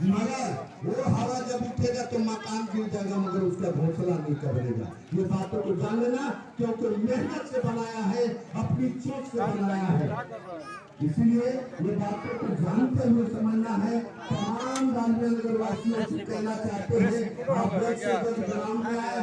मगर वो हवा जब उठेगा तो मकान गिर जाएगा, मगर उसका घोंसला नहीं करेगा। ये बातों को जान लेना, क्योंकि मेहनत से बनाया है, अपनी सोच से बनाया है। इसीलिए ये बातों को जानते हुए समझना है। तमाम राजनगर वासियों से कहना चाहते हैं, आप जल्द से जल्द ग्राउंड में आए।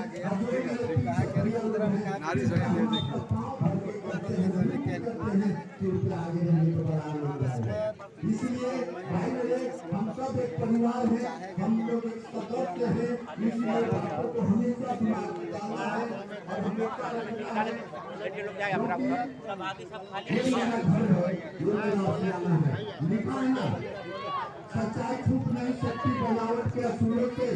इसलिए भाई मेरे, हम सब एक परिवार है, हम लोग एक सदस्य है। इसलिए बातों को हमेशा दिमाग में डालना है और हमेशा रखना है। सच्चाई छूट नहीं सकती बनावट के असूलों से,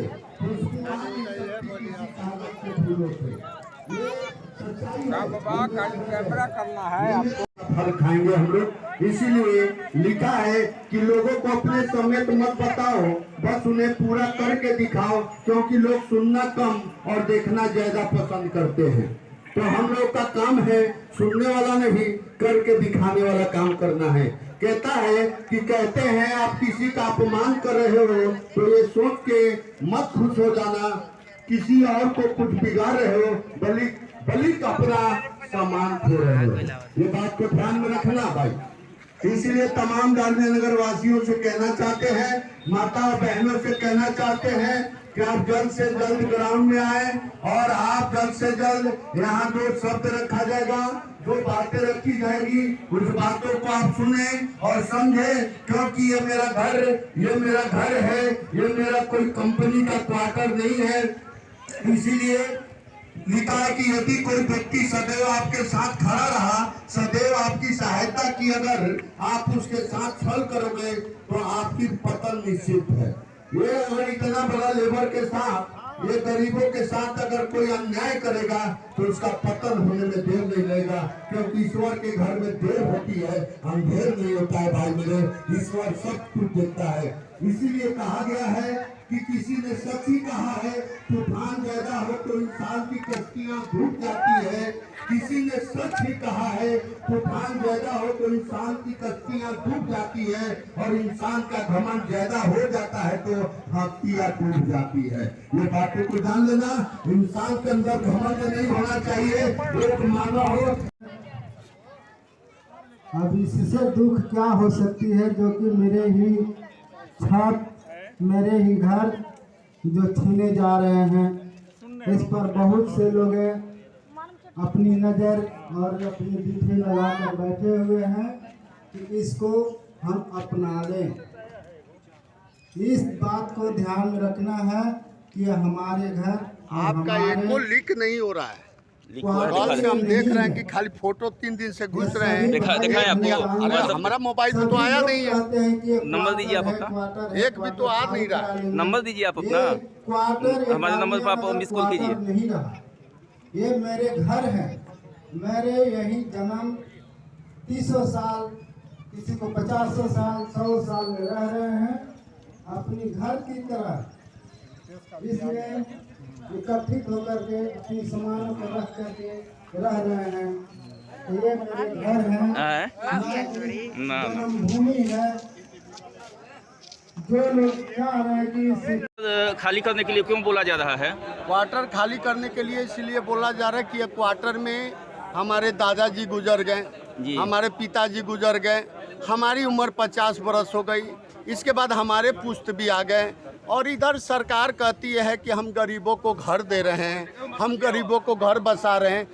कैमरा करना है आपको। फल खाएंगे हम लोग। इसीलिए लिखा है कि लोगों को अपने समेत मत बताओ, बस उन्हें पूरा करके दिखाओ, क्योंकि लोग सुनना कम और देखना ज्यादा पसंद करते हैं। तो हम लोग का काम है सुनने वाला नहीं, करके दिखाने वाला काम करना है। कहता है कि कहते हैं आप किसी का अपमान कर रहे हो तो ये सोच के मत खुश हो जाना, किसी और को कुछ बिगाड़ रहे हो, बल्कि अपना सामान खो रहे हो। ये बात को ध्यान में रखना भाई। इसलिए तमाम गांधीनगर वासियों से कहना चाहते हैं, माता और बहनों से कहना चाहते हैं कि आप जल्द से जल्द ग्राउंड में आए और आप जल्द से जल्द यहाँ जो शब्द रखा जाएगा, जो बातें रखी जाएगी, उस बातों को आप सुने और समझे, क्योंकि ये मेरा घर है, ये मेरा कोई कंपनी का क्वार्टर नहीं है। इसीलिए लिखा है कि यदि कोई व्यक्ति सदैव आपके साथ खड़ा रहा, सदैव आपकी सहायता की, अगर आप उसके साथ छल करोगे तो आपकी पतन निश्चित है। ये अगर इतना बड़ा लेबर के साथ, ये गरीबों के साथ अगर कोई अन्याय करेगा तो उसका पतन होने में देर नहीं लगेगा, क्योंकि ईश्वर के घर में देर होती है, अंधेर नहीं होता है भाई मेरे। ईश्वर सब कुछ देखता है। इसीलिए कहा गया है कि किसी ने सच ही कहा है, तूफान ज्यादा हो तो इंसान की कश्तियां डूब जाती है। किसी ने सच ही कहा है, तूफान ज्यादा हो तो इंसान की कश्तियां डूब जाती है, और इंसान का घमंड ज्यादा हो जाता है तो हस्तियां डूब जाती है। ये बातों को जान लेना, इंसान के अंदर घमंड नहीं होना चाहिए, एक मानव हो। अब इससे दुख क्या हो सकती है, जो कि मेरे ही छत, मेरे ही घर जो छीने जा रहे हैं। इस पर बहुत से लोग अपनी नज़र और अपनी चिट्ठी लगाकर बैठे हुए हैं कि इसको हम अपना लें। इस बात को ध्यान में रखना है कि हमारे घर आपका एक को लीक नहीं हो रहा है। कॉल से हम देख रहे हैं कि खाली फोटो 3 दिन से घुस रहे हैं। देखा है आपको? हमारा मोबाइल में तो आया नहीं है। नंबर दीजिए आप अपना। एक भी तो आ नहीं रहा। नंबर दीजिए आप अपना, हमारे नंबर पर आप मिस कॉल कीजिए। नहीं रहा, ये मेरे घर है, मेरे यही जन्म 30 साल, किसी को 50 साल, 100 साल में रह रहे हैं अपनी घर की तरह। इसमें एकत्रित होकर के अपनी सामानों को रख करके रह रहे हैं। ये मेरे घर है, जन्मभूमि है। जो लोग चाह रहे हैं कि खाली करने के लिए क्यों बोला जा रहा है? क्वार्टर खाली करने के लिए इसलिए बोला जा रहा है कि क्वार्टर में हमारे दादाजी गुजर गए, हमारे पिताजी गुजर गए, हमारी उम्र 50 बरस हो गई, इसके बाद हमारे पुश्त भी आ गए, और इधर सरकार कहती है कि हम गरीबों को घर दे रहे हैं, हम गरीबों को घर बसा रहे हैं।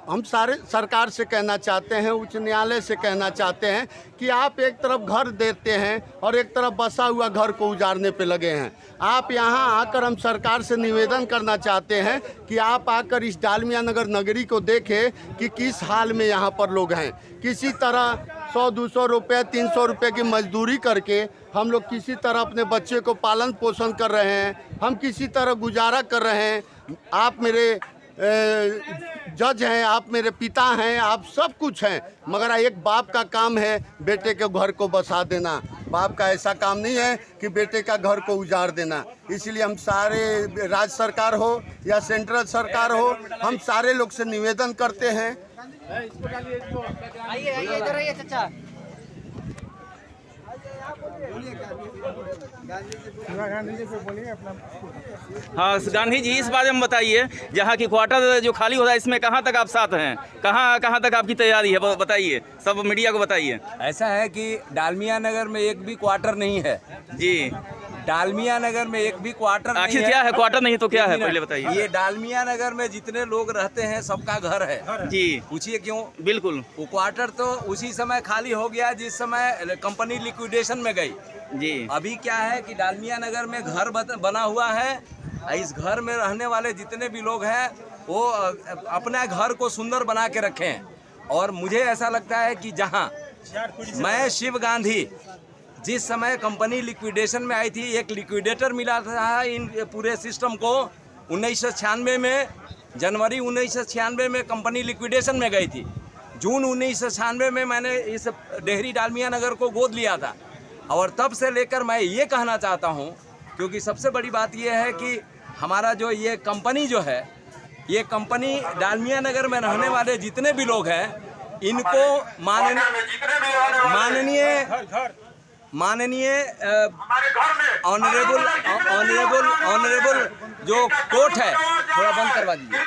हम सारे सरकार से कहना चाहते हैं, उच्च न्यायालय से कहना चाहते हैं कि आप एक तरफ घर देते हैं और एक तरफ बसा हुआ घर को उजाड़ने पे लगे हैं। आप यहाँ आकर हम सरकार से निवेदन करना चाहते हैं कि आप आकर इस डालमिया नगर नगरी को देखें कि किस हाल में यहाँ पर लोग हैं। किसी तरह 100-200 रुपये, 300 रुपये की मजदूरी करके हम लोग किसी तरह अपने बच्चे को पालन पोषण कर रहे हैं, हम किसी तरह गुजारा कर रहे हैं। आप मेरे जज हैं, आप मेरे पिता हैं, आप सब कुछ हैं, मगर एक बाप का काम है बेटे के घर को बसा देना। बाप का ऐसा काम नहीं है कि बेटे का घर को उजाड़ देना। इसलिए हम सारे, राज्य सरकार हो या सेंट्रल सरकार हो, हम सारे लोग से निवेदन करते हैं। आइए इधर आइए चाचा। हाँ गांधी जी, इस बारे में बताइए, जहाँ की क्वार्टर जो खाली हो रहा है इसमें कहाँ तक आप साथ हैं, कहाँ तक आपकी तैयारी है, बताइए, सब मीडिया को बताइए। ऐसा है कि डालमिया नगर में एक भी क्वार्टर नहीं है जी, डालमिया नगर में एक भी क्वार्टर नहीं आखिर क्या है क्वार्टर नहीं तो क्या है, पहले बताइए। ये डालमिया नगर में जितने लोग रहते हैं सबका घर है जी, पूछिए क्यों। बिल्कुल वो क्वार्टर तो उसी समय खाली हो गया जिस समय कंपनी लिक्विडेशन में गई जी। अभी क्या है कि डालमिया नगर में घर बना हुआ है। इस घर में रहने वाले जितने भी लोग हैं वो अपने घर को सुंदर बना के रखें। और मुझे ऐसा लगता है कि जहाँ मैं शिव गांधी जिस समय कंपनी लिक्विडेशन में आई थी, एक लिक्विडेटर मिला था इन पूरे सिस्टम को 1996 में, जनवरी 1996 में कंपनी लिक्विडेशन में गई थी। जून 1996 में मैंने इस डेहरी डालमिया नगर को गोद लिया था। और तब से लेकर मैं ये कहना चाहता हूँ, क्योंकि सबसे बड़ी बात ये है कि हमारा जो ये कंपनी जो है, ये कंपनी डालमिया नगर में रहने वाले जितने भी लोग हैं इनको माननीय ऑनरेबल जो कोर्ट है, थोड़ा बंद करवा दीजिए।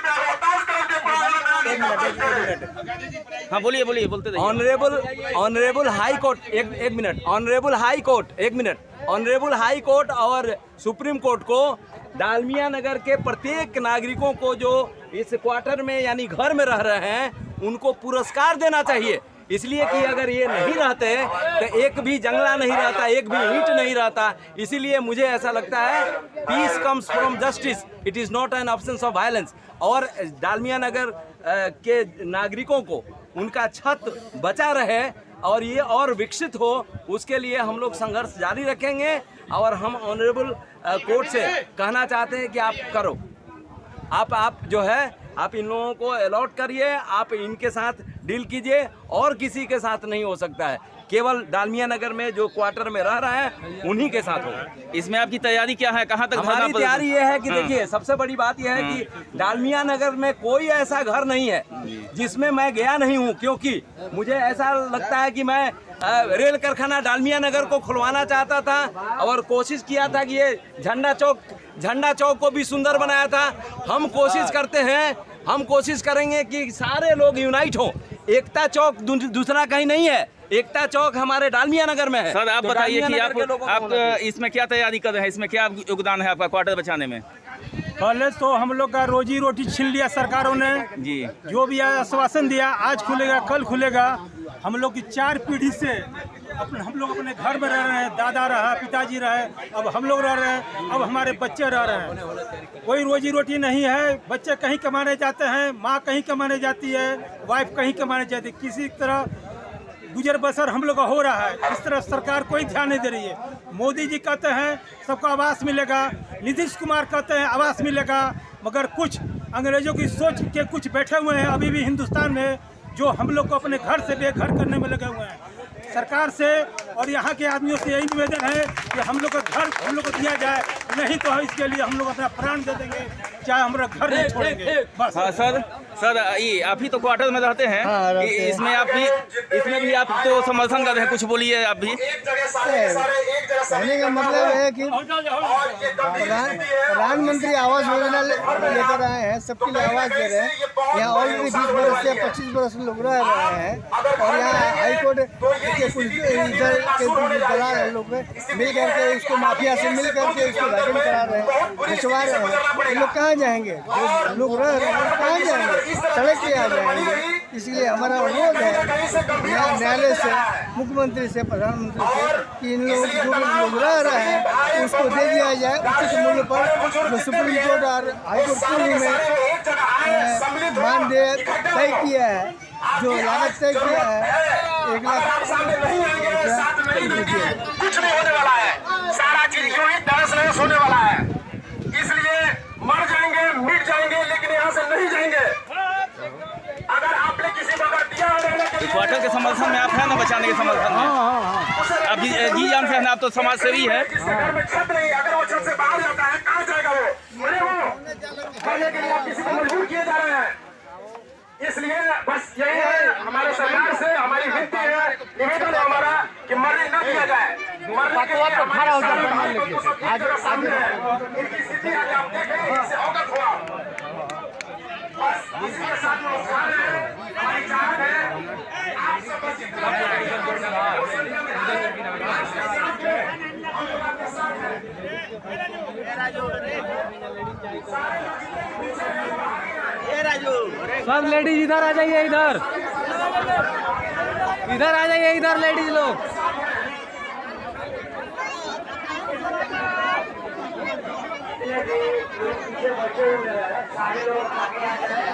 एक मिनट। हाँ बोलिए बोलते रहिए। ऑनरेबल हाई कोर्ट, एक मिनट। ऑनरेबल हाई कोर्ट, एक मिनट। ऑनरेबल हाई कोर्ट और सुप्रीम कोर्ट को डालमिया नगर के प्रत्येक नागरिकों को जो इस क्वार्टर में यानी घर में रह रहे हैं उनको पुरस्कार देना चाहिए। इसलिए कि अगर ये नहीं रहते तो एक भी जंगला नहीं रहता, एक भी ईंट नहीं रहता। इसीलिए मुझे ऐसा लगता है peace comes from justice, it is not an option of violence. और डालमिया नगर के नागरिकों को उनका छत बचा रहे और ये और विकसित हो, उसके लिए हम लोग संघर्ष जारी रखेंगे। और हम ऑनरेबल कोर्ट से कहना चाहते हैं कि आप करो, आप जो है आप इन लोगों को अलॉट करिए, आप इनके साथ डील कीजिए, और किसी के साथ नहीं हो सकता है। केवल डालमिया नगर में जो क्वार्टर में रह रहे हैं उन्हीं के साथ हो। इसमें आपकी तैयारी क्या है, कहाँ तक हमारी तैयारी ये है कि देखिए, सबसे बड़ी बात यह है कि डालमिया नगर में कोई ऐसा घर नहीं है जिसमें मैं गया नहीं हूँ, क्योंकि मुझे ऐसा लगता है कि मैं रेल कारखाना डालमिया नगर को खुलवाना चाहता था और कोशिश किया था कि ये झंडा चौक को भी सुंदर बनाया था। हम कोशिश करते हैं, हम कोशिश करेंगे कि सारे लोग यूनाइट हों। एकता चौक दूसरा कहीं नहीं है, एकता चौक हमारे डालमिया नगर में है। सर आप बताइए कि आप इसमें क्या तैयारी कर रहे हैं, इसमें क्या योगदान है आपका क्वार्टर बचाने में? पहले तो हम लोग का रोजी रोटी छीन लिया सरकारों ने जी। जो भी आश्वासन दिया, आज खुलेगा कल खुलेगा। हम लोग की 4 पीढ़ी से हम लोग अपने घर में रह रहे हैं, दादा रहा, पिताजी रहे, अब हम लोग रह रहे हैं, अब हमारे बच्चे रह रहे हैं। कोई रोजी रोटी नहीं है, बच्चे कहीं कमाने जाते हैं, माँ कहीं कमाने जाती है, वाइफ कहीं कमाने जाती है। किसी तरह गुजर बसर हम लोग का हो रहा है। इस तरह सरकार कोई ध्यान नहीं दे रही है। मोदी जी कहते हैं सबको आवास मिलेगा, नीतीश कुमार कहते हैं आवास मिलेगा, मगर कुछ अंग्रेजों की सोच के कुछ बैठे हुए हैं अभी भी हिंदुस्तान में, जो हम लोग को अपने घर से बेघर करने में लगे हुए हैं। सरकार से और यहाँ के आदमियों से यही निवेदन है कि हम लोग का घर हम लोग को दिया जाए, नहीं तो इसके लिए हम लोग अपना प्राण दे देंगे, चाहे हमारा घर नहीं छोड़ेंगे। बस। हाँ सर ये आप ही तो क्वार्टर में रहते हैं। हाँ, रहते हैं। इसमें भी आप तो समर्थन कर रहे हैं, कुछ बोलिए आप भी। कहने का मतलब है कि प्रधानमंत्री आवास योजना लेकर आए हैं, सबके लिए आवास दे रहे हैं। यहाँ ऑलरेडी 20 बरस से 25 बरस लोग रह रहे हैं और यहाँ हाईकोर्ट के कुछ इधर के दलाल है लोग मिल करके इसको माफिया से मिल करके इसको वैकेंट करा रहे हैं, भिजवा रहे हैं। ये लोग कहाँ जाएंगे? जो लोग रह रहे हैं कहाँ जाएंगे? सड़क पे आ जाएंगे। इसलिए हमारा अनुरोध है न्यायालय से, मुख्यमंत्री से, प्रधानमंत्री से कि इन लोग जो लोग रह रहे हैं उसको दे दिया जाए उचित मूल्य पर। जो सुप्रीम कोर्ट और हाईकोर्ट पूर्व में मानदेय तय किया है, जो लागत तय किया है 1 लाख कुछ नहीं होने वाला है, सारा चीज यूं ही तरस नहस होने वाला है। इसलिए मर जाएंगे, मिट जाएंगे, लेकिन यहाँ से नहीं जाएंगे। अगर आपने किसी को अगर दिया क्वार्टर के समर्थन में आप हैं ना, बचाने के समर्थन में आप जी जान से हैं, आप तो समाज सेवी है। घर में छत नहीं, अगर वो छत से बाहर जाता है कहाँ जाएगा वो? अरे वो खाने के लिए आप किसी को मजबूर किए जा रहे हैं। इसलिए बस यही है हमारे सरकार से हमारी विनती है, निवेदन है हमारा कि मरने न दिया जाए। मरने के लिए खड़ा हो जाए आज सामने है। इनकी स्थिति आज आप देखें, इससे अवगत हुआ। बस इसके साथ नमस्कार है, हमारी चाहत है आप सब बस जितना भी संख्या में आए, आपके साथ है, हम लोग आपके साथ हैं। सब लेडीज इधर आ जाइए, इधर इधर आ जाइए, इधर लेडीज लोग। पीछे बचे हुए हैं, सारे लोग आगे आ जाए।